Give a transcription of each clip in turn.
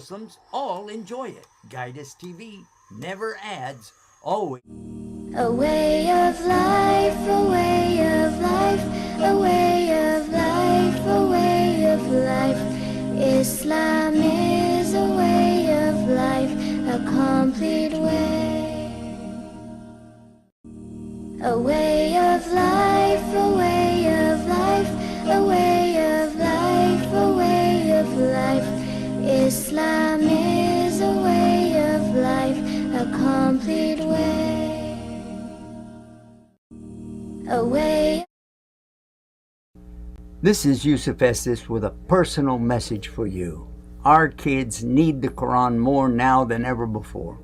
Muslims all enjoy it. Guidus TV never adds, always. A way of life, a way of life, a way of life, a way of life. Islam is a way of life, a complete way. A way of life, a way of life, a way of life, a way of life. Islam is a way of life, a complete way. Away. This is Yusuf Estes with a personal message for you. Our kids need the Quran more now than ever before.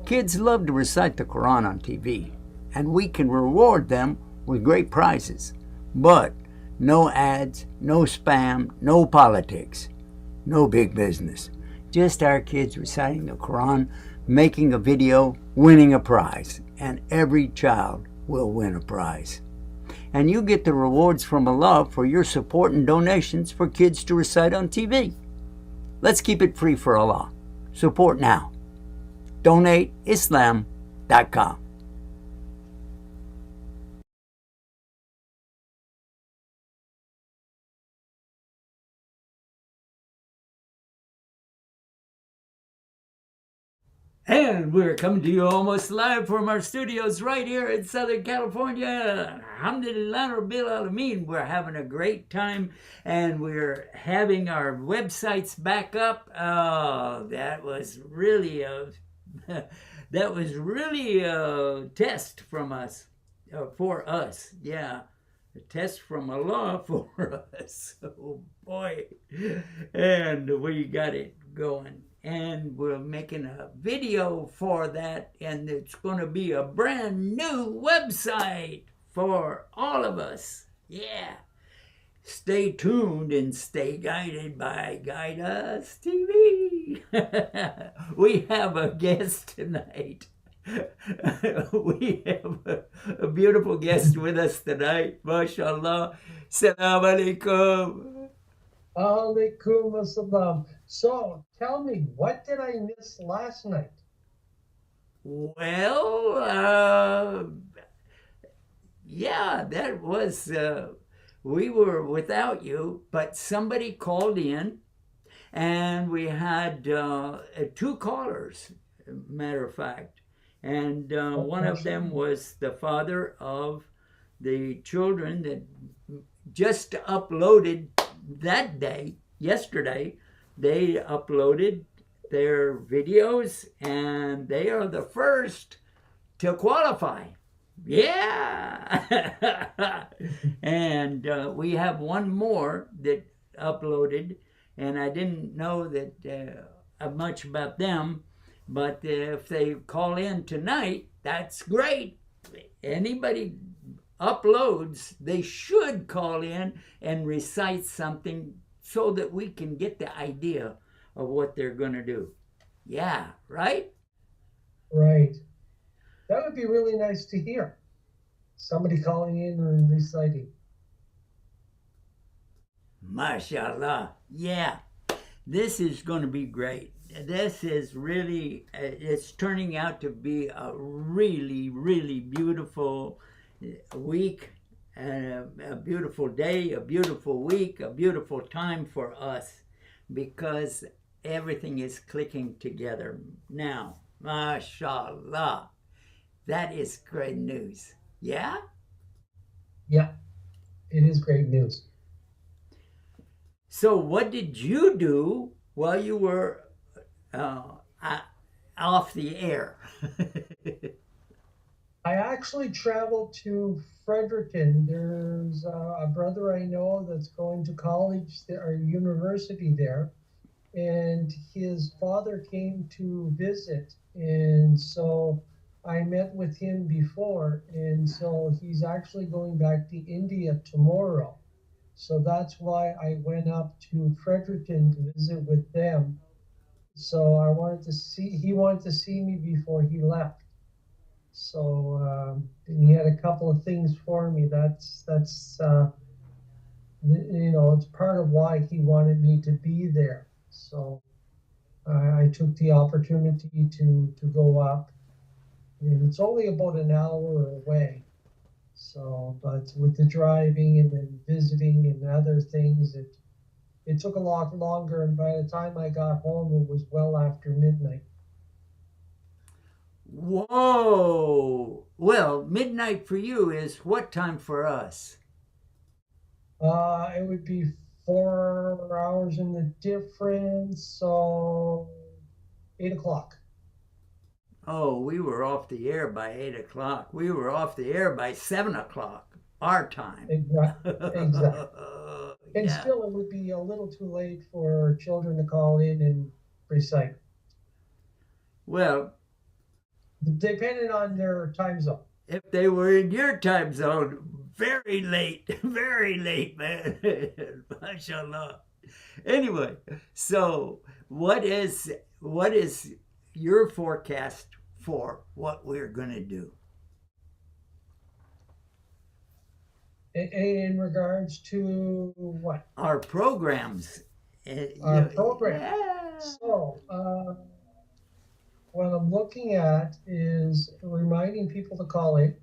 Kids love to recite the Quran on TV, and we can reward them with great prizes. But no ads, no spam, no politics, no big business. Just our kids reciting the Quran, making a video, winning a prize, and every child will win a prize. And you get the rewards from Allah for your support and donations for kids to recite on TV. Let's keep it free for Allah. Support now. DonateIslam.com. And we're coming to you almost live from our studios right here in Southern California. Alhamdulillah Rabbil Alameen. We're having a great time, and we're having our websites back up. Oh, that was really a test from us, for us. Yeah, a test from Allah for us. Oh boy, and we got it going. And we're making a video for that, and it's going to be a brand new website for all of us. Yeah. Stay tuned and stay guided by Guidus TV. We have a guest tonight. We have a beautiful guest with us tonight. MashaAllah. Assalamu alaikum. Alaikum assalam. So, tell me, what did I miss last night? Well, yeah, that was, we were without you, but somebody called in, and we had two callers, matter of fact. And one of them was the father of the children that just uploaded that day, yesterday. They uploaded their videos, and they are the first to qualify. Yeah. And we have one more that uploaded, and I didn't know that much about them, but if they call in tonight, that's great. Anybody uploads, they should call in and recite something so that we can get the idea of what they're going to do. Yeah, right? Right. That would be really nice to hear. Somebody calling in and reciting. MashaAllah. Yeah. This is going to be great. This is really, it's turning out to be a really, really beautiful week, and a beautiful day, a beautiful week, a beautiful time for us, because everything is clicking together now. MashaAllah. That is great news. Yeah? Yeah, it is great news. So what did you do while you were off the air? I actually traveled to Fredericton. There's a brother I know that's going to college or university there, and his father came to visit, and so I met with him before, and so he's actually going back to India tomorrow. So that's why I went up to Fredericton to visit with them. So he wanted to see me before he left. So and he had a couple of things for me. That's it's part of why he wanted me to be there. So I took the opportunity to go up, and it's only about an hour away. So, but with the driving and then visiting and other things, it took a lot longer. And by the time I got home, it was well after midnight. Whoa! Well, midnight for you is what time for us? It would be 4 hours in the difference, so 8 o'clock. Oh, we were off the air by 8 o'clock. We were off the air by 7 o'clock, our time. Exactly. And Yeah. still, it would be a little too late for children to call in and recite, Well, depending on their time zone. if they were in your time zone, very late, very late, man. MashaAllah. Anyway, so what is your forecast for what we're gonna do? In regards to what? Our programs. Our program. Yeah. So, what I'm looking at is reminding people to call in,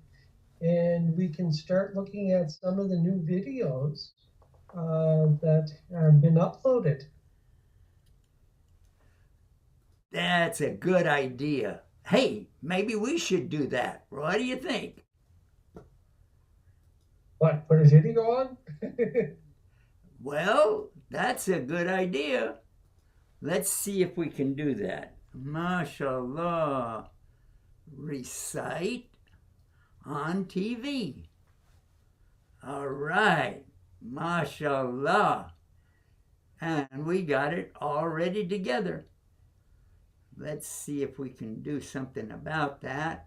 and we can start looking at some of the new videos that have been uploaded. That's a good idea. Hey, maybe we should do that. What do you think? What, put a video on? Well, that's a good idea. Let's see if we can do that. MashaAllah. Recite on TV. All right. MashaAllah. And we got it all ready together. Let's see if we can do something about that.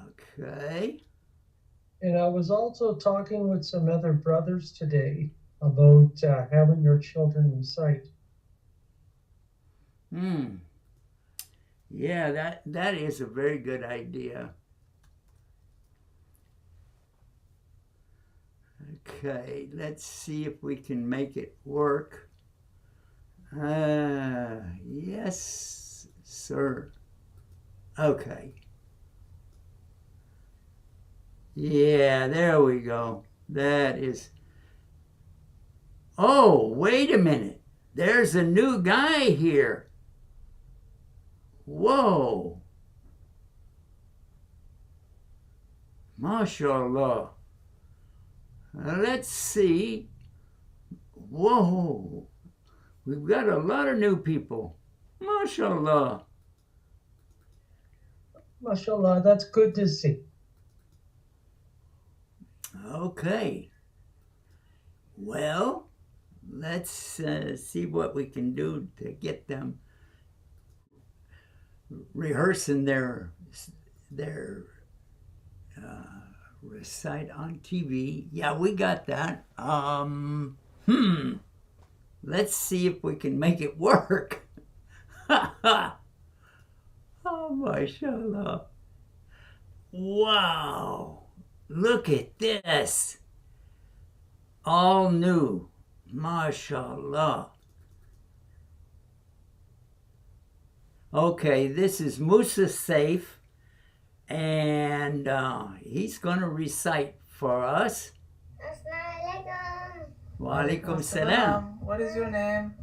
Okay. And I was also talking with some other brothers today about having your children recite. Yeah, that is a very good idea. Okay, let's see if we can make it work. Yes, sir. Okay. Yeah, there we go. That is. Oh, wait a minute. There's a new guy here. Whoa. MashaAllah. Let's see. Whoa. We've got a lot of new people. MashaAllah. MashaAllah, that's good to see. Okay. Well, let's see what we can do to get them rehearsing their recite on TV. Yeah, we got that. Let's see if we can make it work. Oh, mashallah. Wow. Look at this. All new. MashaAllah. Okay, this is Musa Saif, and he's going to recite for us. Assalamualaikum. Wa alaikum salam. What is your name?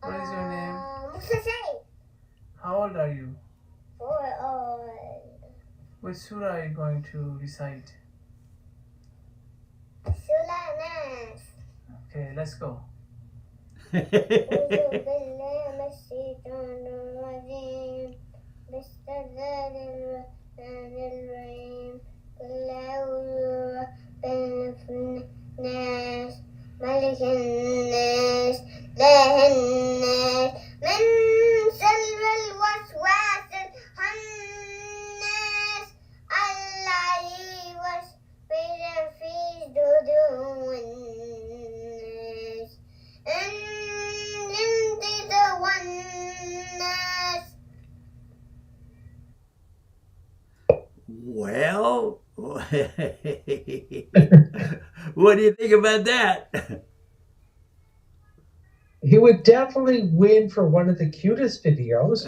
What is your name? Musa Saif. How old are you? 4 old. Which surah are you going to recite? Surah Nas. Okay, let's go. أعوذ بالله من الشيطان الرجيم بسم الله الرحمن الرحيم قل أعوذ برب الناس ملك الناس إله الناس من شر الوسواس الخناس الذي يوسوس في صدور الناس Well, What do you think about that? He would definitely win for one of the cutest videos.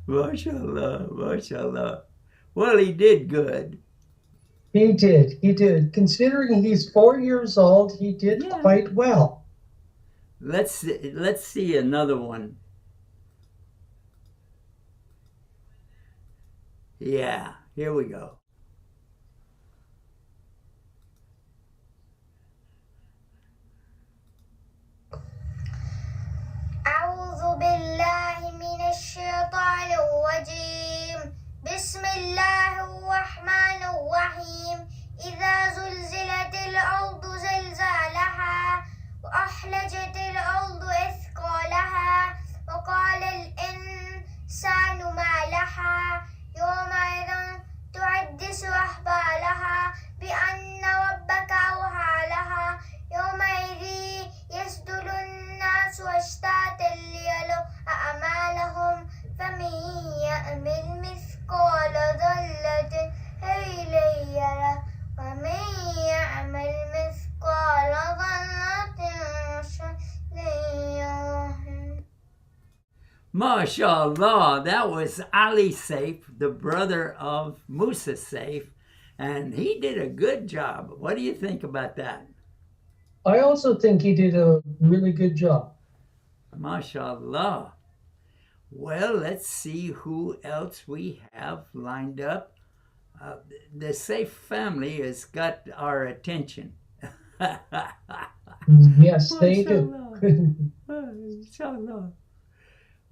Mashallah, mashallah. Well, he did good. He did. He did. Considering he's 4 years old, he did Yeah. quite well. Let's see another one. Yeah, here we go. أعوذ بالله من الشيطان الرجيم بسم الله الرحمن الرحيم إذا زلزلت الأرض زلزالها وأخرجت الأرض أثقالها وقال الإنسان ما لها يومئذ تحدث أخبارها بأن ربك أوحى لها يومئذ يصدر الناس أشتاتا ليروا أعمالهم فمن يعمل مثقال ذرة خيرا يره ومن يعمل مثقال ذرة شرا يره. MashaAllah, that was Ali Saif, the brother of Musa Saif, and he did a good job. What do you think about that? I also think he did a really good job. MashaAllah. Well, let's see who else we have lined up. The Saif family has got our attention. Yes, they do. Inshallah.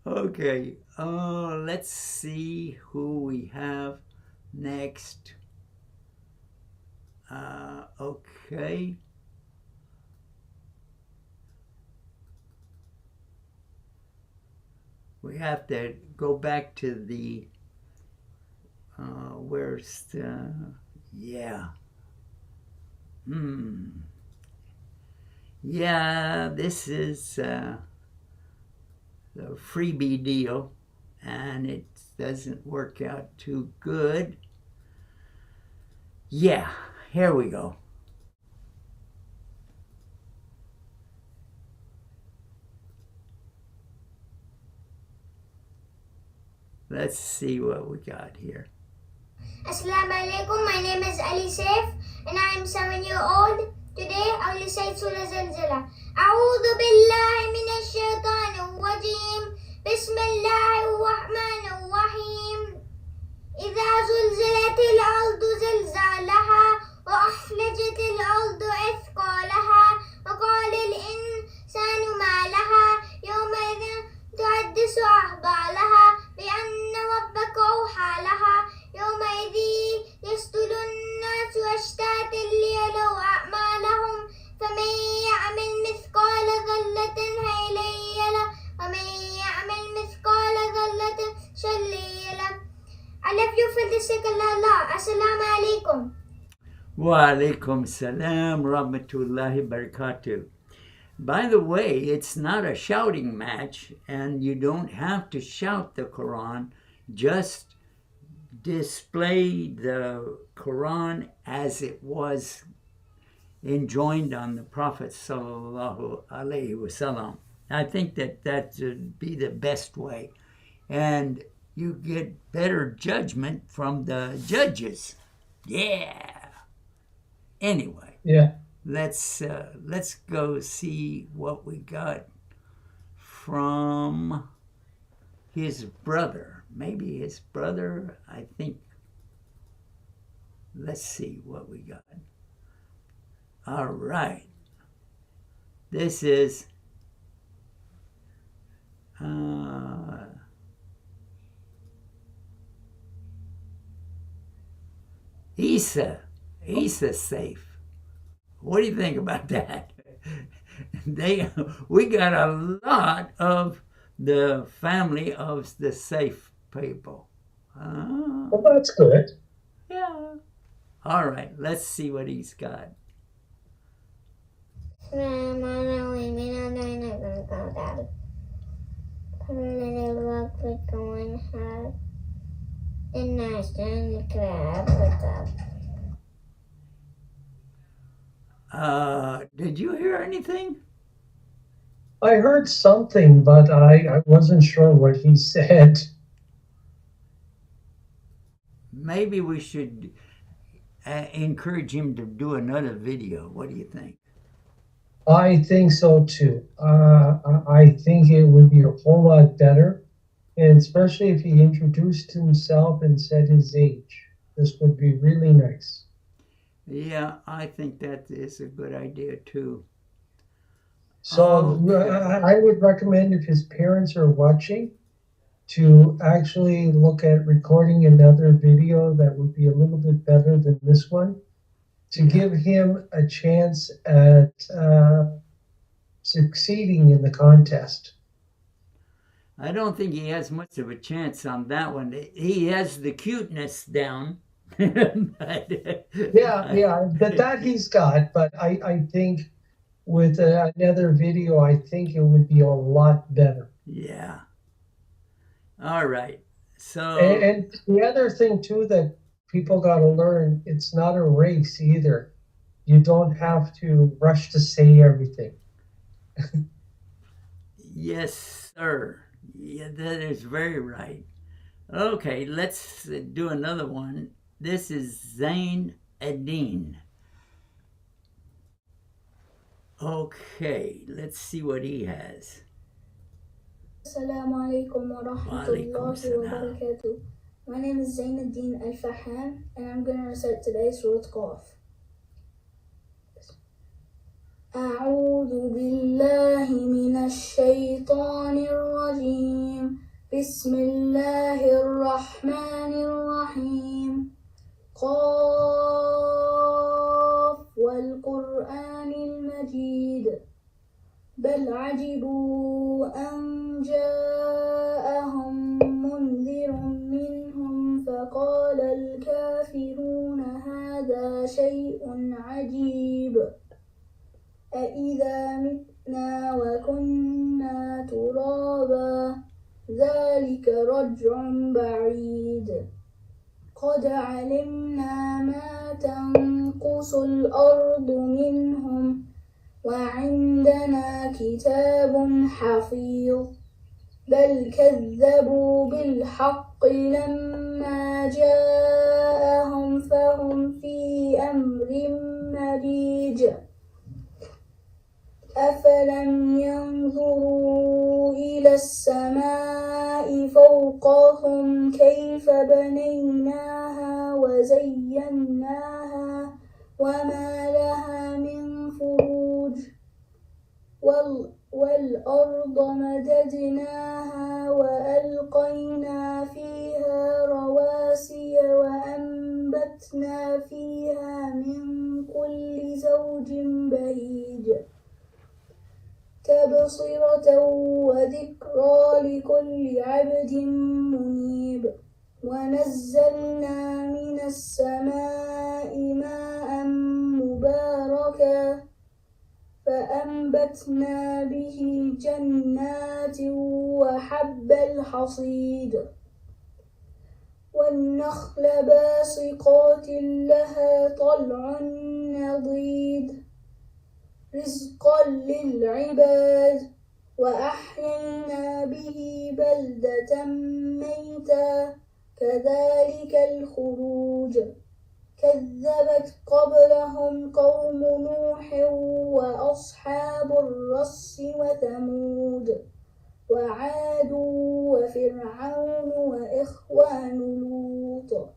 Okay, let's see who we have next. Okay. We have to go back to the, where's the, yeah. Yeah, this is the freebie deal, and it doesn't work out too good. Yeah, here we go. Let's see what we got here. Assalamu alaikum, my name is Ali Saif and I am 7 years old. Today I will recite Surah Zalzala. أعوذ بالله من الشيطان الرجيم بسم الله الرحمن الرحيم إذا زلزلت الأرض زلزالها وأخرجت الأرض أثقالها وقال الإنسان ما لها يومئذ تحدث أخبارها بأن ربك أوحى لها يومئذ يصدر الناس أشتاتا ليروا أعمالهم فمن يعمل مثقال ذرة خيرا يره ومن يعمل مثقال ذرة شرا يره. I love you for the sake of Allah. Assalamu alaikum. Wa alaikum salam rahmatullahi barakatuh. By the way, it's not a shouting match, and you don't have to shout the Quran. Just display the Quran as it was enjoined on the Prophet sallallahu alaihi wasallam. I think that would be the best way, and you get better judgment from the judges. Yeah. Anyway. Yeah. Let's go see what we got from his brother. Maybe his brother, I think. Let's see what we got. All right. This is Isa Saif. What do you think about that? We got a lot of the family of the Saif people. Well, that's good. Yeah. All right, let's see what he's got. Did you hear anything? I heard something, but I wasn't sure what he said. Maybe we should encourage him to do another video. What do you think? I think so too. I think it would be a whole lot better, and especially if he introduced himself and said his age. This would be really nice. Yeah, I think that is a good idea too. So Okay. I would recommend, if his parents are watching, to actually look at recording another video that would be a little bit better than this one, to Yeah. give him a chance at succeeding in the contest. I don't think he has much of a chance on that one. He has the cuteness down. Yeah, that he's got, but I think with another video, I think it would be a lot better. Yeah. All right. So, And the other thing too that people got to learn, it's not a race either. You don't have to rush to say everything. yes, sir. Yeah, that is very right. Okay, let's do another one. This is Zain Adine. Okay, let's see what he has. Assalamu alaikum wa rahmatullahi wa barakatuh. My name is Zainuddin Al-Faham, and I'm going to recite today's Surah Qaf. أعوذ بالله من الشيطان الرجيم بسم الله الرحمن الرحيم قاف والقرآن المجيد بل عجبوا أن جاءهم منذر منهم فقال الكافرون هذا شيء عجيب أإذا متنا وكنا ترابا ذلك رجع بعيد قد علمنا ما تنقص الأرض منهم وعندنا كتاب حفيظ بل كذبوا بالحق لما جاءهم فهم في أمر مريج أفلم ينظروا إلى السماء فوقهم كيف بنيناها وزيناها وما لها من فروج والأرض مددناها وألقينا فيها رواسي وأنبتنا فيها من كل زوج بهيج تبصرة وذكرى لكل عبد منيب ونزلنا من السماء ماء مباركا فأنبتنا به جنات وحب الحصيد والنخل باسقات لها طلع نضيد رزقا للعباد وأحيينا به بلدة ميتا كذلك الخروج كذبت قبلهم قوم نوح وأصحاب الرس وثمود وعاد وفرعون وإخوان لوط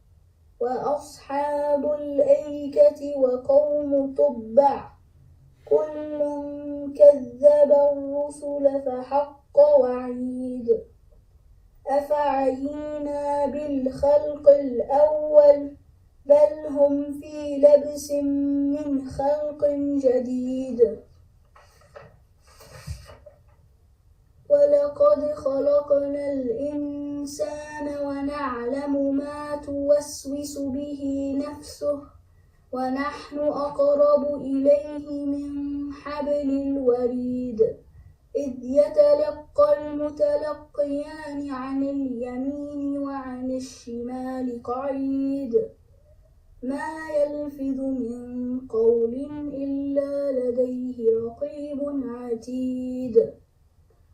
وأصحاب الأيكة وقوم تبع كل كذب الرسل فحق وعيد أفعينا بالخلق الأول بل هم في لبس من خلق جديد ولقد خلقنا الإنسان ونعلم ما توسوس به نفسه ونحن أقرب إليه من حبل الوريد إذ يتلقى المتلقيان عن اليمين وعن الشمال قعيد ما يلفظ من قول إلا عتيد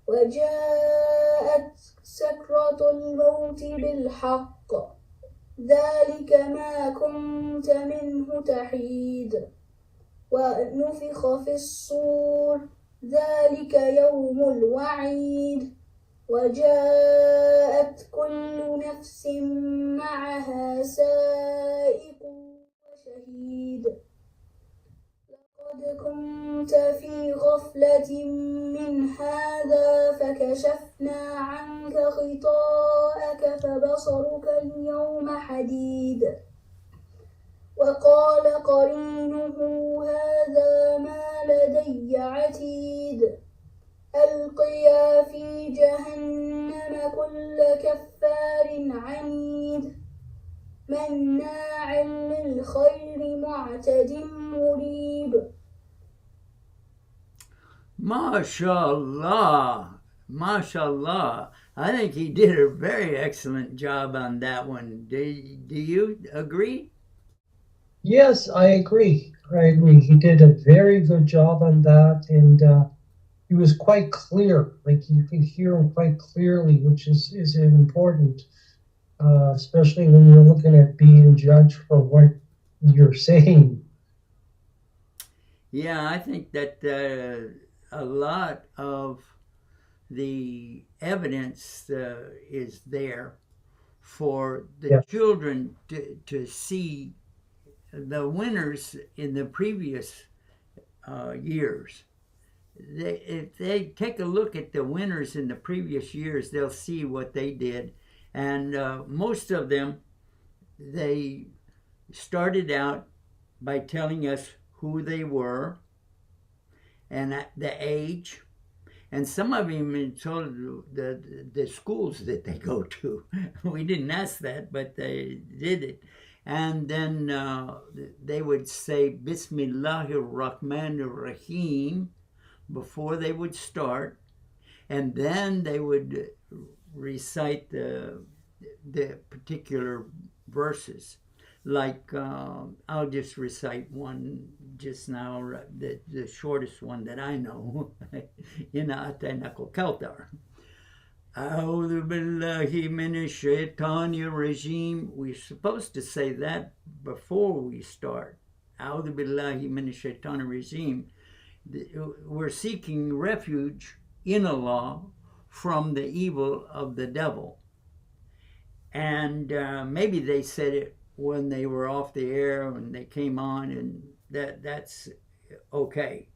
وجاءت سكرة الموت بالحق ذلك ما كنت منه تحيد ونفخ في الصور ذلك يوم الوعيد وجاءت كل نفس معها سائق وشهيد لقد كنت في غفلة من هذا فكشفنا عنك غطاءك فبصرك اليوم حديد وقال قرينه هذا ما لدي عتيد ألقيا في جهنم كل كفار عنيد مناع للخير معتد مريب. MashaAllah. MashaAllah. I think he did a very excellent job on that one. Do you agree? Yes, I agree. He did a very good job on that, and he was quite clear. Like you could hear him quite clearly, which is important, especially when you're looking at being judged for what you're saying. Yeah, I think that a lot of the evidence is there for the children to see the winners in the previous years. If they take a look at the winners in the previous years, they'll see what they did. And most of them, they started out by telling us who they were and the age. And some of them told the schools that they go to. We didn't ask that, but they did it. And then they would say Bismillahir Rahmanir Rahim before they would start, and then they would recite the particular verses. Like I'll just recite one just now, the shortest one that I know. Inna Atainakal Kautar. A'udhu billahi minash shaitanir rajim. We're supposed to say that before we start. A'udhu billahi minash shaitanir rajim. We're seeking refuge in Allah from the evil of the devil. And maybe they said it when they were off the air, when they came on, and that's okay.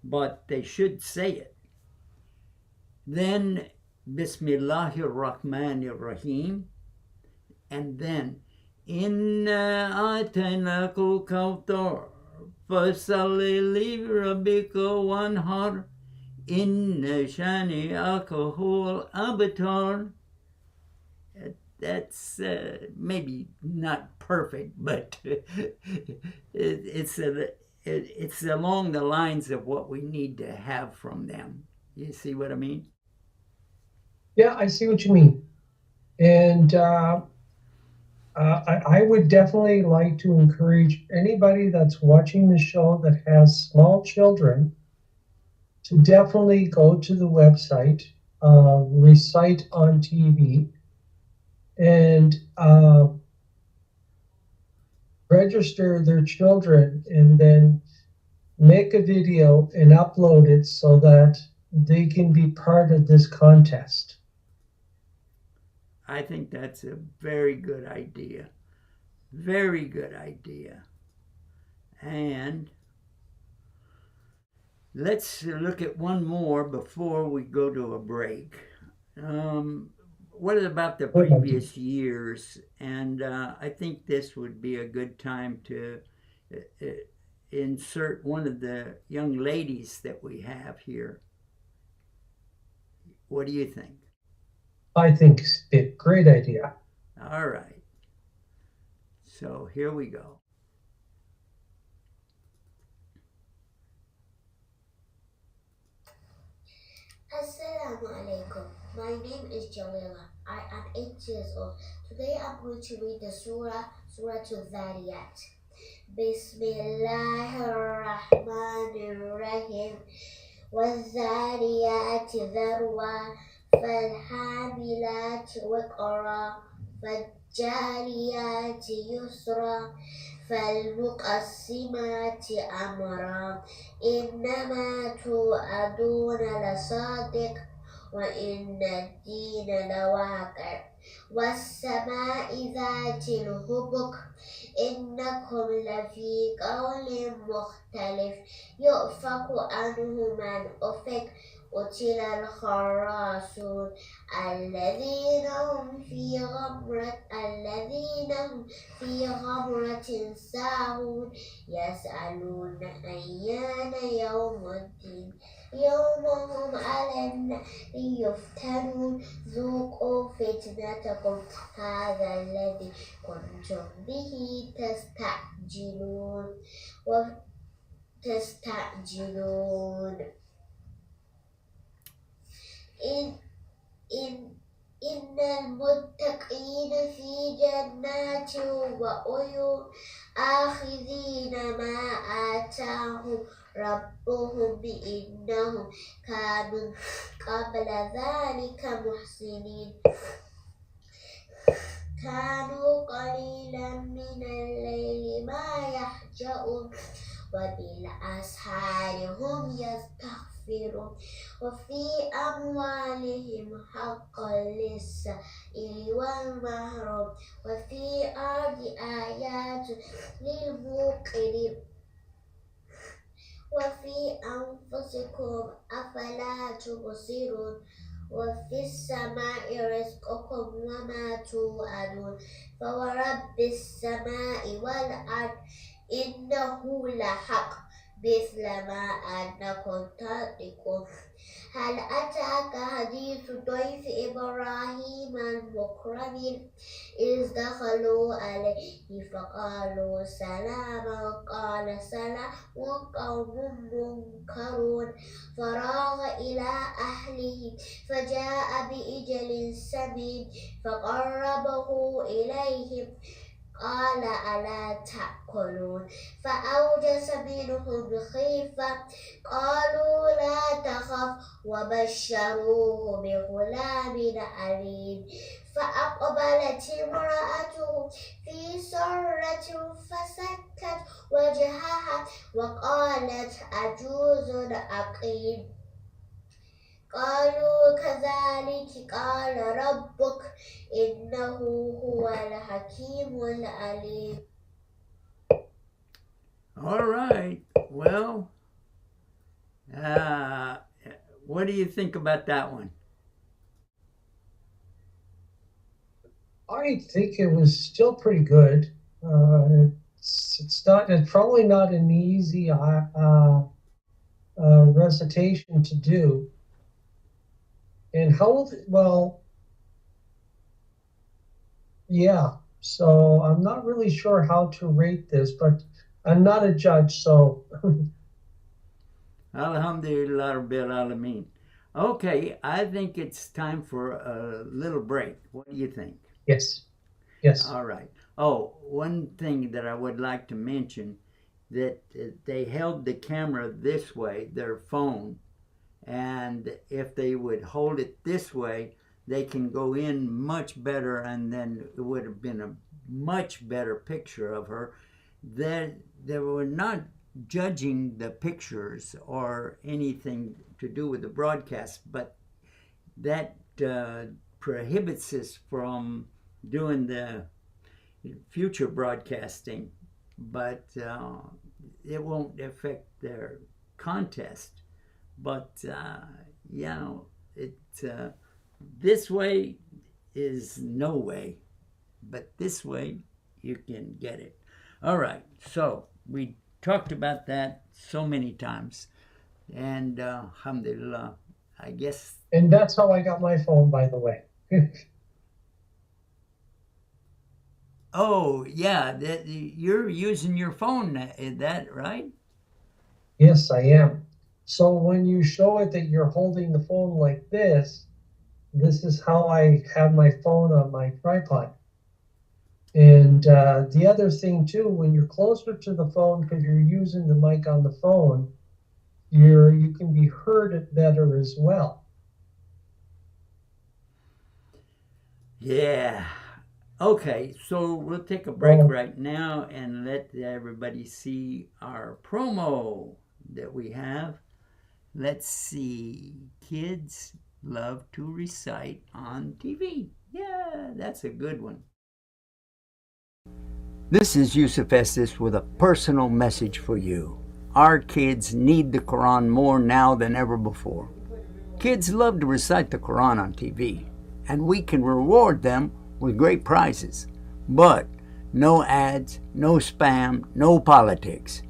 But they should say it. Then Bismillahir Rahmanir Rahim, and then Inna Atainakal Kautar Fasalli li rabbika wanhar Inna shani'aka huwal abtar. That's maybe not perfect, but it's along the lines of what we need to have from them. You see what I mean? Yeah, I see what you mean. And I would definitely like to encourage anybody that's watching the show that has small children to definitely go to the website, Recite on TV, and register their children and then make a video and upload it so that they can be part of this contest. I think that's a very good idea. Very good idea. And let's look at one more before we go to a break. What about the previous years? And I think this would be a good time to insert one of the young ladies that we have here. What do you think? I think it's a great idea. All right. So here we go. Assalamu alaikum. My name is Jalila. I am 8 years old. Today I'm going to read the Surah Al-Dhariyat. Bismillahir Rahmanir Rahim. والذاريات ذروا فالحاملات وقرا فالجاريات يسرا فالمقسمات أمرا إنما توعدون لصادق وإن الدين لواقع والسماء ذات الهبك إنكم لفي قول مختلف يؤفك عنه من أفك قتل الخراصون الذين هم في غمرة ساهون يسألون أيان يوم الدين يوم هم على النار يفتنون ذوقوا فتنتكم هذا الذي كنتم به تستعجلون إن المتقين في جنات وعيون آخذين ما آتاهم ربهم إنهم كانوا قبل ذلك محسنين كانوا قليلا من الليل ما يهجعون وبالأسحار هم يستغفرون وفي أموالهم حق للسائل والمحروم وفي الأرض آيات للموقنين وفي أنفسكم أفلا تبصرون وفي السماء رزقكم وما توعدون فورب السماء والأرض إنه لحق مثل ما أنكم تنطقون هل أتاك حديث ضيف إبراهيم المكرمين إذ دخلوا عليه فقالوا سلاما قال سلام قوم منكرون فراغ إلى أهله فجاء بإجل سمين فقربه إليهم قال ألا تأكلون فأوجس منهم خيفة قالوا لا تخف وبشروه بغلام عليم فأقبلت امرأته في سرة فسكت وجهها وقالت عجوز عقيم قالوا كذلك قال ربك إنه هو الحكيم العليم. All right. Well, what do you think about that one? I think it was still pretty good. It's probably not an easy recitation to do. And yeah, so I'm not really sure how to rate this, but I'm not a judge, so. Alhamdulillah Rabbil Alameen. Okay, I think it's time for a little break. What do you think? Yes. All right. Oh, one thing that I would like to mention, that they held the camera this way, their phone, and if they would hold it this way, they can go in much better, and then it would have been a much better picture of her. They were not judging the pictures or anything to do with the broadcast, but that prohibits us from doing the future broadcasting, but it won't affect their contest. But this way is no way, but this way you can get it. All right, so we talked about that so many times, and alhamdulillah, I guess. And that's how I got my phone, by the way. Oh, yeah, you're using your phone, is that right? Yes, I am. So when you show it that you're holding the phone like this is how I have my phone on my tripod. And the other thing too, when you're closer to the phone, because you're using the mic on the phone, you can be heard better as well. Yeah. Okay, so we'll take a break Oh. right now and let everybody see our promo that we have. Let's see. Kids love to recite on TV. Yeah, that's a good one. This is Yusuf Estes with a personal message for you. Our kids need the Quran more now than ever before. Kids love to recite the Quran on TV, and we can reward them with great prizes. But no ads, no spam, no politics,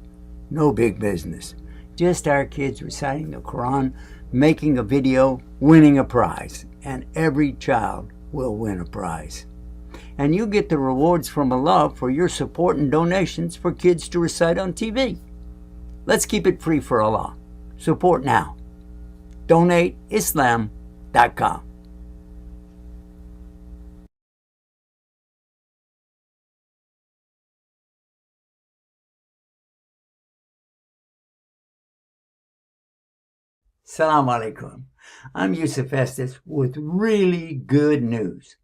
no big business. Just our kids reciting the Quran, making a video, winning a prize, and every child will win a prize. And you get the rewards from Allah for your support and donations for kids to recite on TV. Let's keep it free for Allah. Support now. DonateIslam.com. Assalamu alaikum. I'm Yusuf Estes with really good news.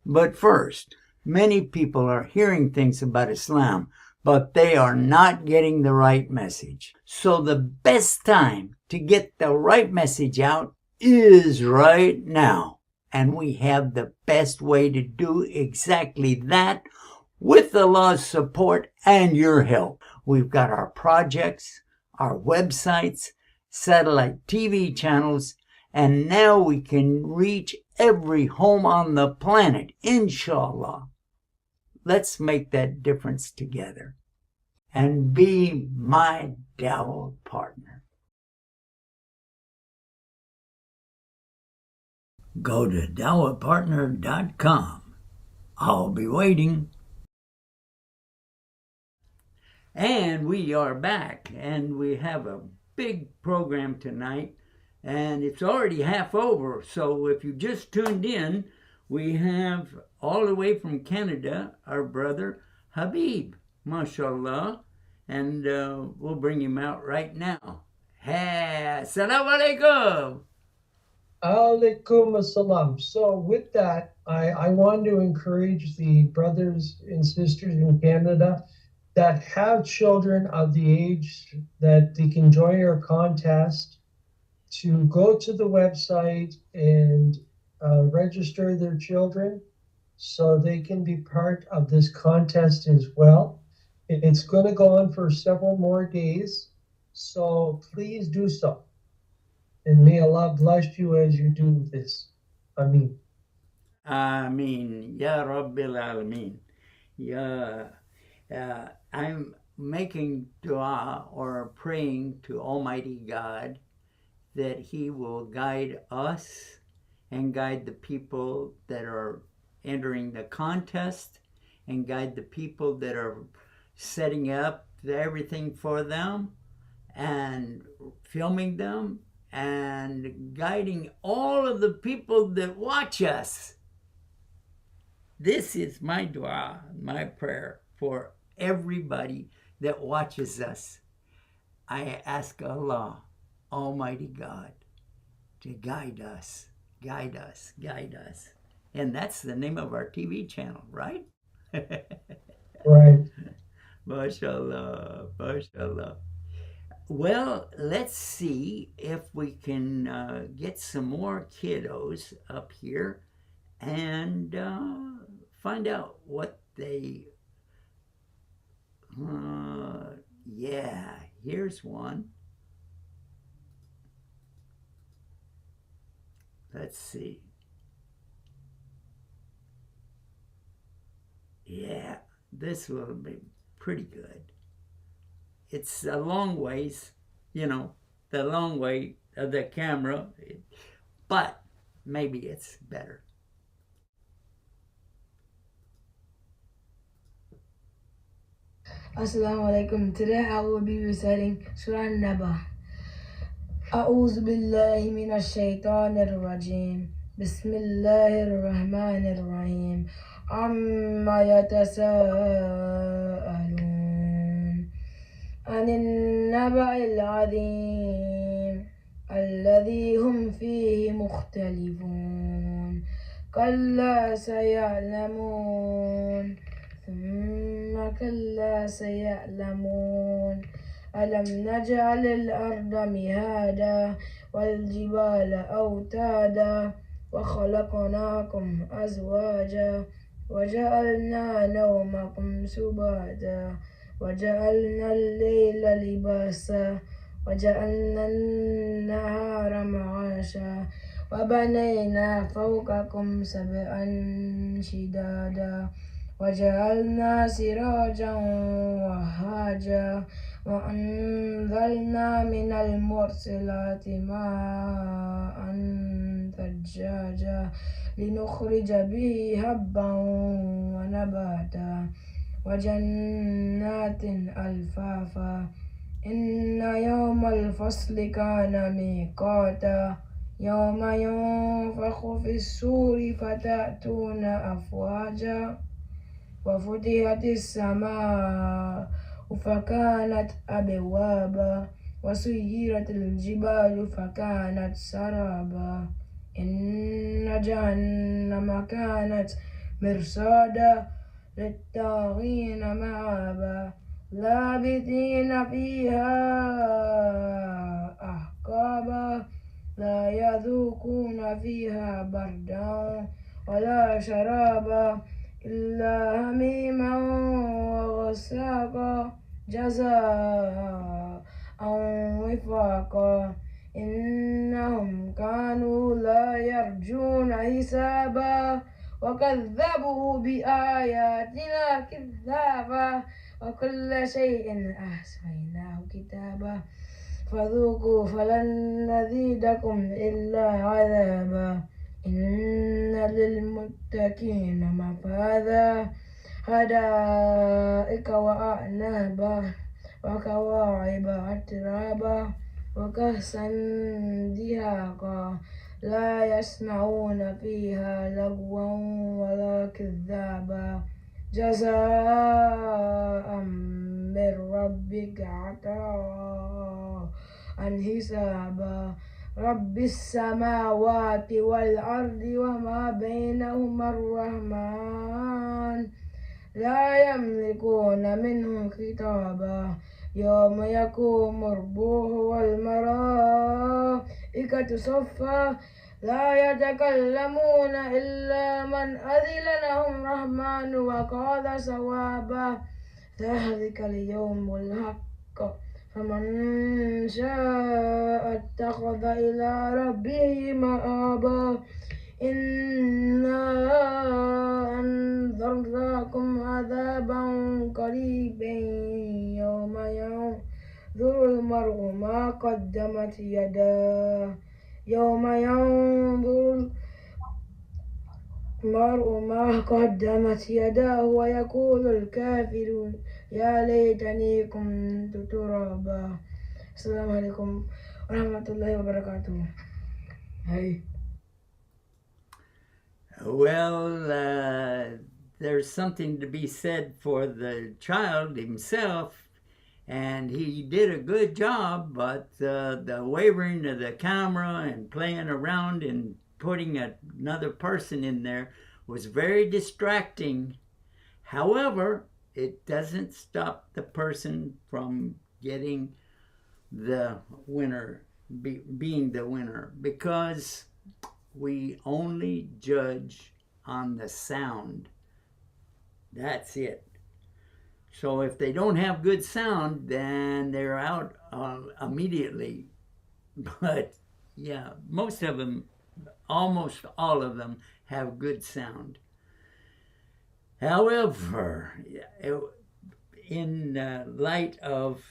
But first, many people are hearing things about Islam, but they are not getting the right message. So the best time to get the right message out is right now. And we have the best way to do exactly that with Allah's support and your help. We've got our projects, our websites, satellite TV channels, and now we can reach every home on the planet, inshallah. Let's make that difference together and be my dawah partner. Go to dawahpartner.com. I'll be waiting. And we are back, and we have a big program tonight, and it's already half over. So if you just tuned in, we have all the way from Canada our brother Habib, mashallah, and we'll bring him out right now. Hey, assalamu alaikum. Alaikum assalam. So with that, I want to encourage the brothers and sisters in Canada that have children of the age that they can join our contest to go to the website and register their children so they can be part of this contest as well. It's going to go on for several more days, so please do so. And may Allah bless you as you do this. Ameen. Ameen. Ya Rabbil Alameen. I'm making dua or praying to Almighty God that He will guide us and guide the people that are entering the contest and guide the people that are setting up everything for them and filming them and guiding all of the people that watch us. This is my dua, my prayer for everybody that watches us. I ask Allah, Almighty God, to guide us, guide us, guide us. And that's the name of our TV channel, right? Right. MashaAllah, MashaAllah. Well, let's see if we can get some more kiddos up here and find out what they... yeah, here's one. Let's see. Yeah, this will be pretty good. It's a long ways, you know, the long way of the camera, but maybe it's better. Assalamu alaikum. Today I will be reciting Surah An-Naba. أعوذ بالله من الشيطان الرجيم بسم الله الرحمن الرحيم عما يتساءلون عن النبأ العظيم الذي هم فيه مختلفون كلا سيعلمون ثم كلا سيعلمون ألم نجعل الأرض مهادا والجبال أوتادا وخلقناكم أزواجا وجعلنا نومكم سباتا وجعلنا الليل لباسا وجعلنا النهار معاشا وبنينا فوقكم سبعا شدادا وجعلنا سراجا وهاجا وأنزلنا من المرسلات ماء ثجاجا لنخرج به هبا ونباتا وجنات ألفافا إن يوم الفصل كان ميقاتا يوم ينفخ في السور فتأتون أفواجا وفتحت السماء فكانت أبوابا وسيرت الجبال فكانت سرابا إن جهنم كانت مرصادا للطاغين مآبا لابثين فيها أحقابا لا يذوقون فيها بردا ولا شرابا إلا هميما وغساقا جزاء وفاقا إنهم كانوا لا يرجون حسابا وكذبوا بآياتنا كذابا وكل شيء أحصيناه كتابا فذوقوا فلن نزيدكم إلا عذابا إن للمتقين مفازا حدائق وأعنابا وكواعب أترابا وكأسا دهاقا لا يسمعون فيها لغوا ولا كذابا جزاء من ربك عطاء حسابا رب السماوات والأرض وما بينهما الرحمن لا يملكون منه خطابا يوم يقوم الروح والملائكة صفا لا يتكلمون إلا من أذن له الرحمن وقال صوابا ذلك اليوم الحق فمن شاء اتخذ إلى ربه مآبا إنا أنذرناكم عذابا قريبا يوم ينظر المرء ما قدمت يداه يوم ينظر المرء ما قدمت يداه ويقول الكافر يا ليتني كنت ترابا. السلام عليكم ورحمة الله وبركاته. Hey. Well, there's something to be said for the child himself, and he did a good job, but the wavering of the camera and playing around and putting another person in there was very distracting. However, it doesn't stop the person from getting the winner, being the winner, because we only judge on the sound. That's it. So if they don't have good sound, then they're out immediately. But yeah, most of them, almost all of them, have good sound. However, in light of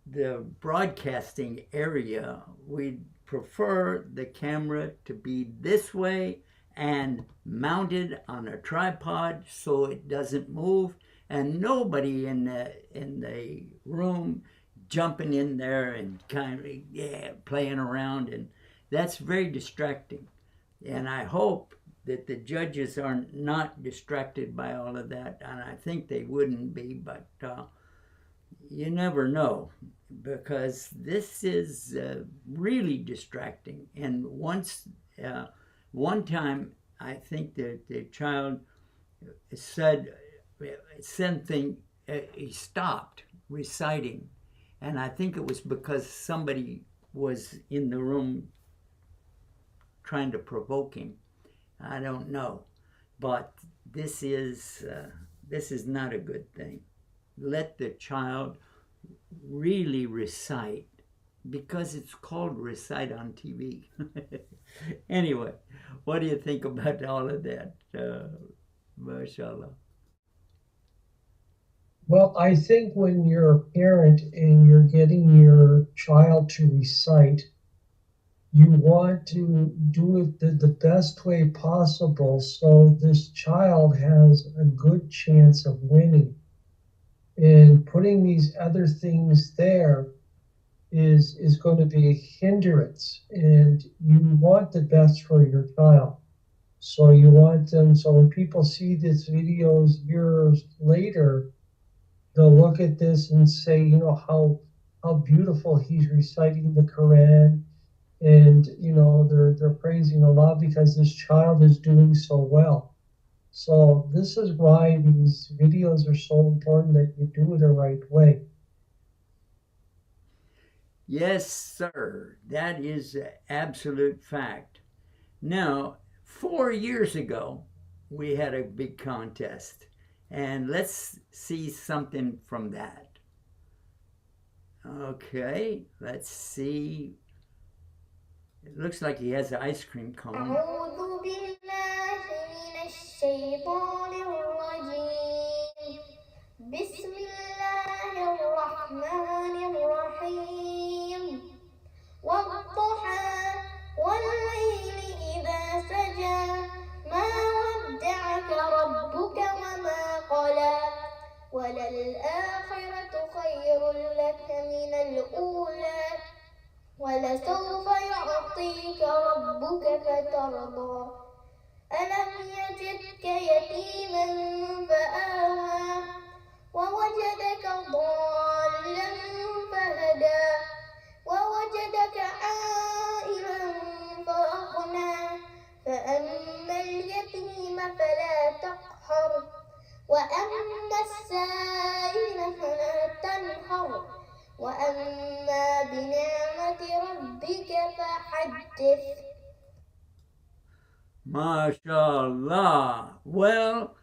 the broadcasting area, we'd prefer the camera to be this way and mounted on a tripod so it doesn't move, and nobody in the room jumping in there and kind of playing around, and that's very distracting. And I hope that the judges are not distracted by all of that, and I think they wouldn't be, but you never know, because this is really distracting. And one time, I think the child said something, he stopped reciting, and I think it was because somebody was in the room trying to provoke him. I don't know, but this is not a good thing. Let the child really recite, because it's called recite on TV. Anyway, what do you think about all of that? Mashallah. Well, I think when you're a parent and you're getting your child to recite, you want to do it the best way possible so this child has a good chance of winning. And putting these other things there is going to be a hindrance. And you want the best for your child. So you want them, so when people see these videos years later, they'll look at this and say, you know, how beautiful he's reciting the Quran. And, you know, they're praising Allah because this child is doing so well. So this is why these videos are so important, that you do it the right way. Yes, sir. That is an absolute fact. Now, 4 years ago, we had a big contest. And let's see something from that. Okay, let's see. It looks like he has an ice cream cone. أعوذ بالله من الشيطان الرجيم بسم الله الرحمن الرحيم والضحى والليل إذا سجى ما ودعك ربك وما قلى وللآخرة خير لك من الأولى ولسوف يعطيك ربك فترضى ألم يجدك يتيما فآوى ووجدك ضالا فهدى ووجدك عائلا فأغنى فأما اليتيم فلا تقهر وأما السائل فلا تنهر وأما بنعمة ربك فحدث. MashaAllah. Well,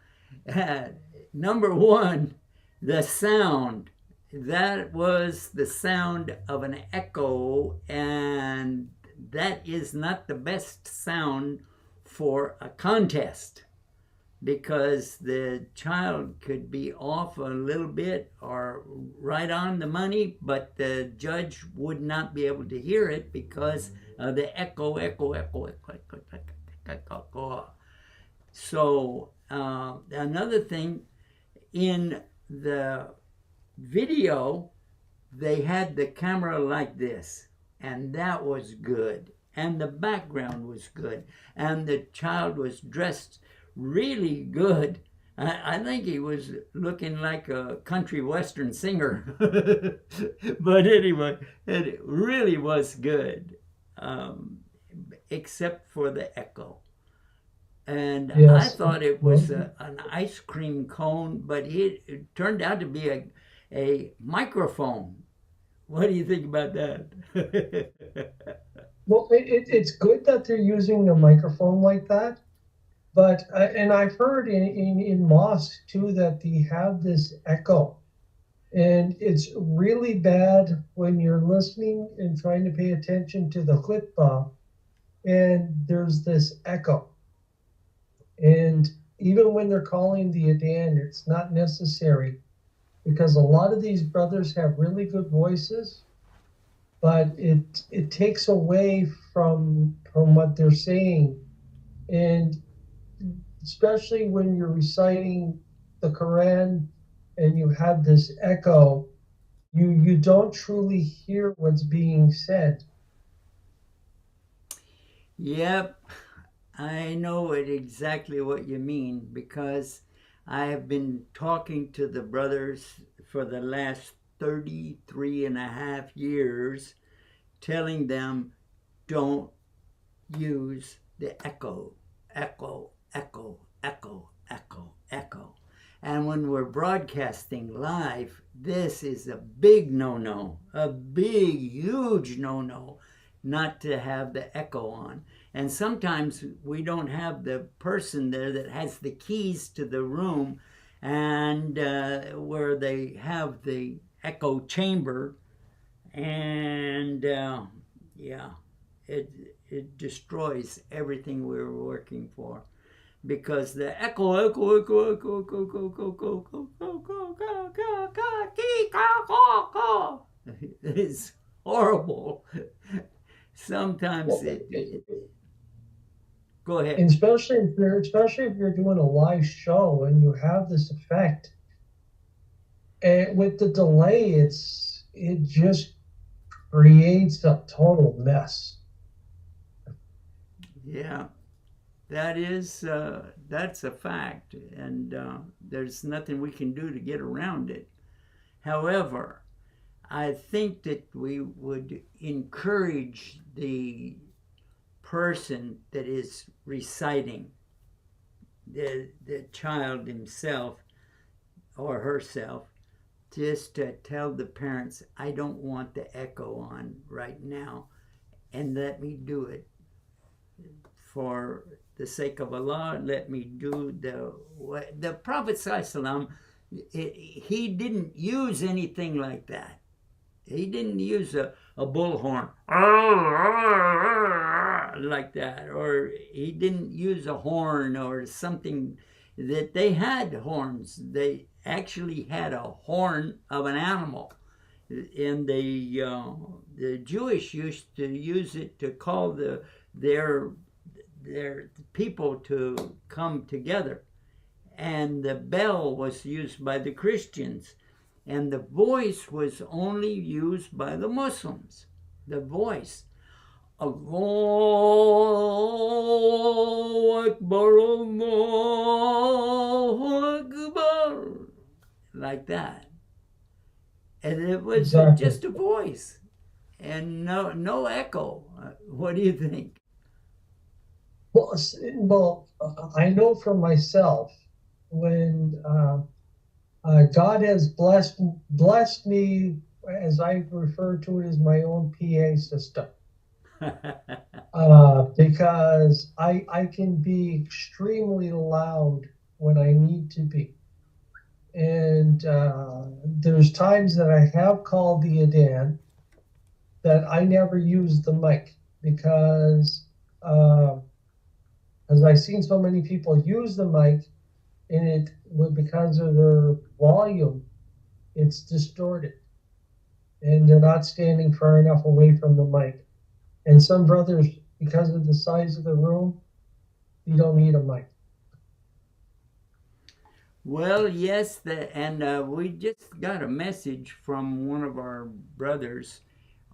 number one, the sound. That was the sound of an echo, and that is not the best sound for a contest, because the child could be off a little bit or right on the money, but the judge would not be able to hear it because of the echo. So another thing, in the video, they had the camera like this, and that was good, and the background was good, and the child was dressed really good. I think he was looking like a country western singer. But anyway, it really was good, except for the echo. And Yes. I thought it was an ice cream cone, but it turned out to be a microphone. What do you think about that? Well, it's good that they're using a microphone like that. But, and I've heard in mosques too that they have this echo. And it's really bad when you're listening and trying to pay attention to the khutbah, and there's this echo. And even when they're calling the adhan, it's not necessary, because a lot of these brothers have really good voices, but it takes away from what they're saying. And especially when you're reciting the Quran and you have this echo, you don't truly hear what's being said. Yep, I know exactly what you mean, because I have been talking to the brothers for the last 33 and a half years telling them, don't use the echo, echo, echo, echo, echo, echo. And when we're broadcasting live, this is a big no-no, a big, huge no-no, not to have the echo on. And sometimes we don't have the person there that has the keys to the room, and where they have the echo chamber, and yeah, it destroys everything we were working for, because the echo, echo, echo, echo, echo, echo, echo, echo, echo, is horrible. Sometimes go ahead. And especially if you're doing a live show and you have this effect, and with the delay, it just creates a total mess. Yeah, that's a fact, and there's nothing we can do to get around it. However, I think that we would encourage the person that is reciting, the child himself or herself, just to tell the parents, I don't want the echo on right now, and let me do it. For the sake of Allah, let me do the Prophet ﷺ, he didn't use anything like that. He didn't use a bullhorn like that, or he didn't use a horn or something. That they had horns. They actually had a horn of an animal, and the Jewish used to use it to call their people to come together, and the bell was used by the Christians, and the voice was only used by the Muslims. The voice, Allahu Akbar, Allahu Akbar, like that, and it was Exactly. just a voice, and no echo. What do you think? Well, I know for myself, when God has blessed me, as I refer to it, as my own PA system, because I can be extremely loud when I need to be, and there's times that I have called the Adan that I never use the mic, because as I've seen so many people use the mic, and because of their volume, it's distorted, and they're not standing far enough away from the mic. And some brothers, because of the size of the room, you don't need a mic. Well, yes, and we just got a message from one of our brothers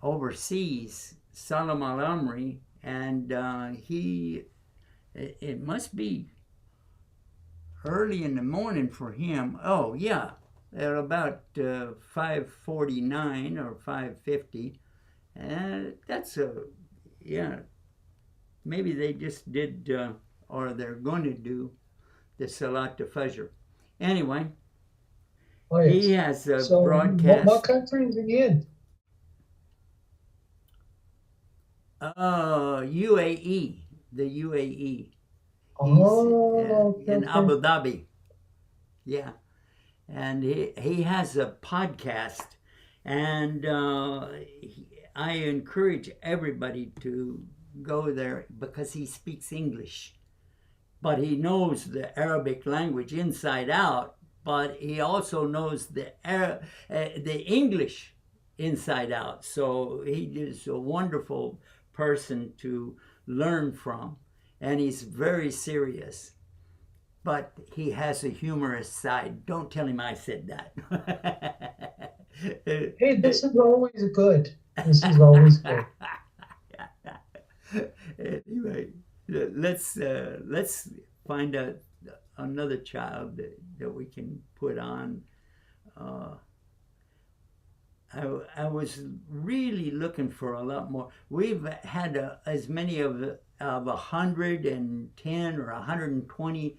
overseas, Salam Al-Amri, and it must be early in the morning for him. Oh, yeah, at about 5:49 or 5:50. And that's maybe they just did, or they're going to do, the Salat al-Fajr. Anyway, Oh, yes. he has a So broadcast. what country is he in? UAE, the UAE. Oh, in okay. Abu Dhabi. Yeah. And he has a podcast, and I encourage everybody to go there, because he speaks English, but he knows the Arabic language inside out, but he also knows the English inside out. So he is a wonderful person to learn from, and he's very serious. But he has a humorous side. Don't tell him I said that. Hey, this is always good. This is always good. Anyway, let's find another child that we can put on. I was really looking for a lot more. We've had as many of 110 or 120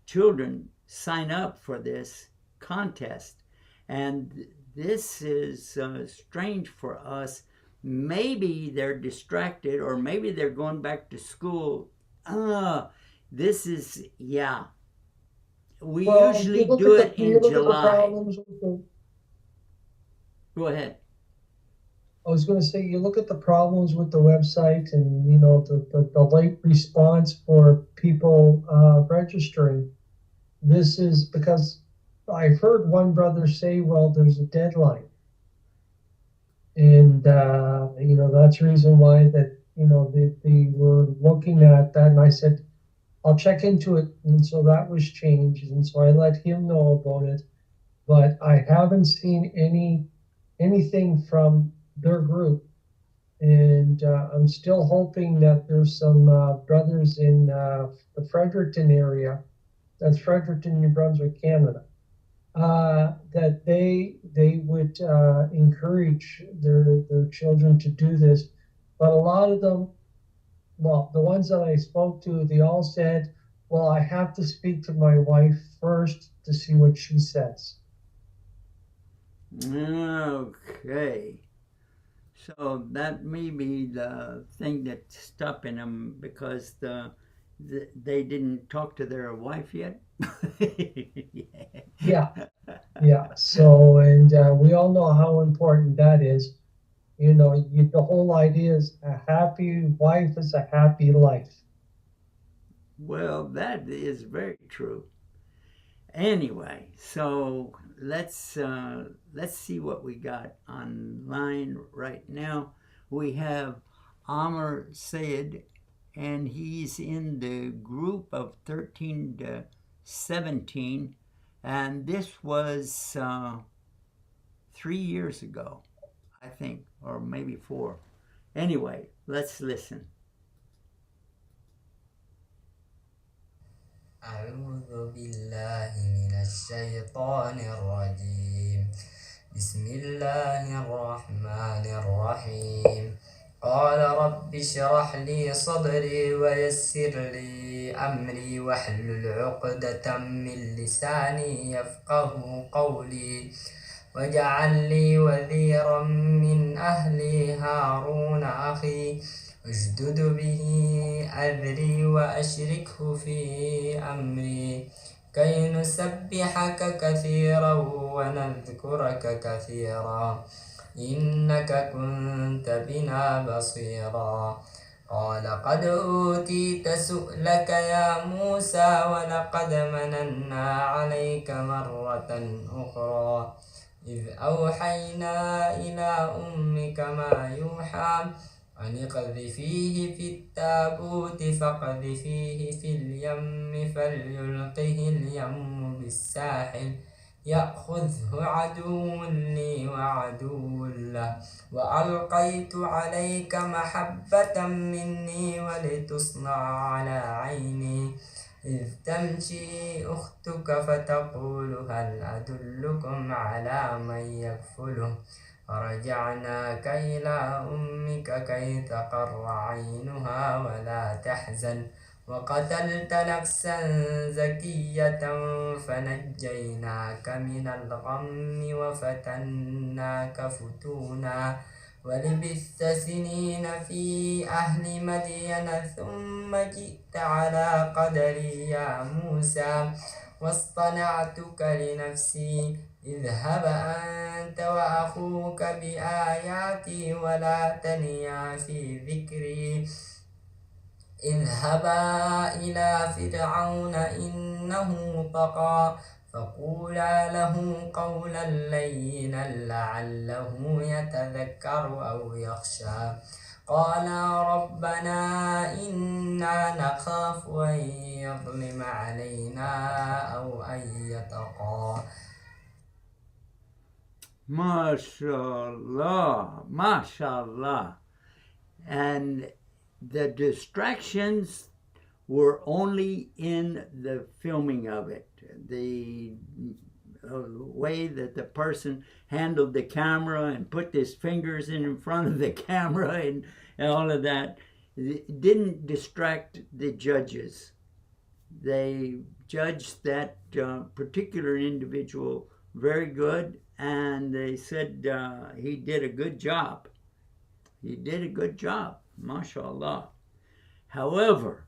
children sign up for this contest, and this is strange for us. Maybe they're distracted, or maybe they're going back to school. This is, yeah. We usually do it in July. Go ahead. I was going to say, you look at the problems with the website and, you know, the late response for people registering. This is because I've heard one brother say, well, there's a deadline. And, you know, that's the reason why that, you know, they were looking at that. And I said, I'll check into it. And so that was changed. And so I let him know about it. But I haven't seen anything from their group. And I'm still hoping that there's some brothers in the Fredericton area, that's Fredericton, New Brunswick, Canada, that they would encourage their children to do this. But a lot of them, well, the ones that I spoke to, they all said, well, I have to speak to my wife first to see what she says. Okay. So that may be the thing that's stopping them, because they didn't talk to their wife yet. Yeah. So, and we all know how important that is. You know, the whole idea is a happy wife is a happy life. Well, that is very true. Anyway, so let's see what we got online right now. We have Amr Sayed, and he's in the group of 13 to 17, and this was 3 years ago, I think, or maybe 4. Anyway, let's listen. أعوذ بالله من الشيطان الرجيم بسم الله الرحمن الرحيم قال رب اشرح لي صدري ويسر لي أمري واحلل عقدة من لساني يفقه قولي واجعل لي وزيرا من أهلي هارون أخي اشدد به أذري وأشركه في أمري كي نسبحك كثيرا ونذكرك كثيرا إنك كنت بنا بصيرا قال قد أوتيت سؤلك يا موسى ولقد مننا عليك مرة أخرى إذ أوحينا إلى أمك ما يوحى أن اقذفيه في التابوت فاقذفيه في اليم فليلقه اليم بالساحل يأخذه عدو لي وعدو له وألقيت عليك محبة مني ولتصنع على عيني إذ تمشي أختك فتقول هل أدلكم على من يكفله فرجعناك إلى أمك كي تقر عينها ولا تحزن وقتلت نفسا زكية فنجيناك من الغم وفتناك فتونا ولبثت سنين في أهل مدين ثم جئت على قدري يا موسى واصطنعتك لنفسي اذهب أنت وأخوك بآياتي ولا تنيا في ذكري اذهبا إلى فرعون إنه طغى فقولا له قولا لينا لعله يتذكر أو يخشى قالا ربنا إنا نخاف أن يظلم علينا أو أن يطغى. MashaAllah, MashaAllah. And the distractions were only in the filming of it. The way that the person handled the camera and put his fingers in front of the camera and all of that, it didn't distract the judges. They judged that particular individual very good, and they said he did a good job. He did a good job, mashallah. However,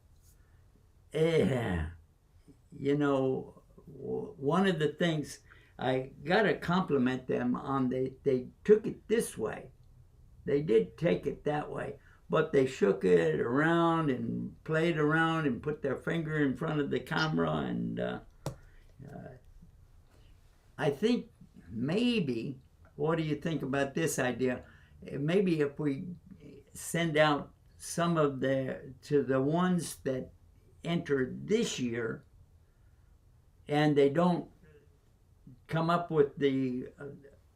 you know, one of the things I gotta compliment them on, they took it this way. They did take it that way, but they shook it around and played around and put their finger in front of the camera. And I think maybe, what do you think about this idea? Maybe if we send out some of to the ones that entered this year, and they don't come up with the,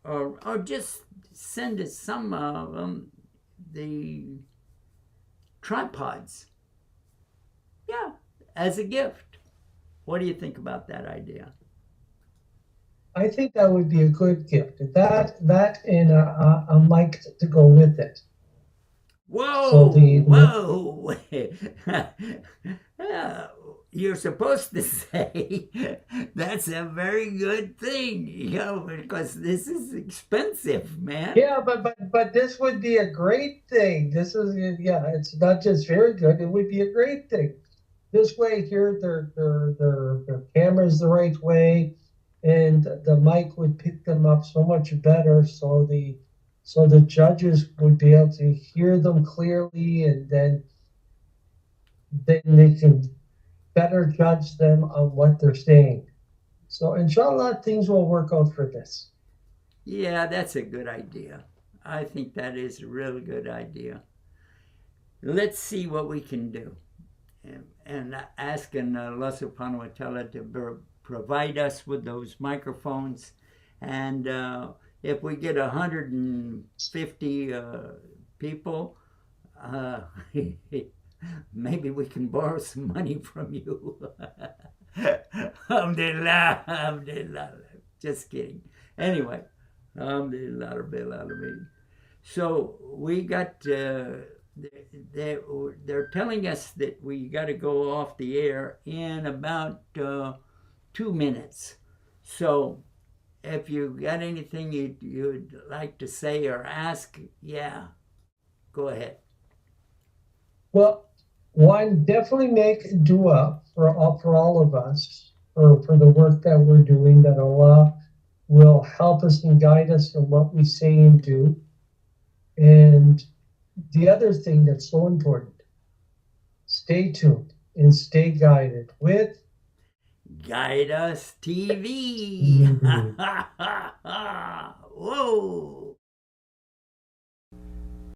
or just send us some of them, the tripods. Yeah, as a gift. What do you think about that idea? I think that would be a good gift. That and a mic to go with it. Whoa, So whoa. You're supposed to say that's a very good thing, you know, because this is expensive, man. Yeah, but this would be a great thing. This is, yeah, it's not just very good, it would be a great thing. This way here, their camera's the right way, and the mic would pick them up so much better, so the judges would be able to hear them clearly, and then they can better judge them on what they're saying. So inshallah, things will work out for this. Yeah, that's a good idea. I think that is a really good idea. Let's see what we can do. And asking Allah subhanahu wa ta'ala to provide us with those microphones. And if we get 150 people, maybe we can borrow some money from you. Alhamdulillah, alhamdulillah. Just kidding. Anyway, alhamdulillah rabbil alameen. So we got, they're telling us that we got to go off the air in about 2 minutes. So if you got anything you'd like to say or ask, yeah, go ahead. Well, one, definitely make dua for all of us, for the work that we're doing, that Allah will help us and guide us in what we say and do. And the other thing that's so important, stay tuned and stay guided with Guide Us TV.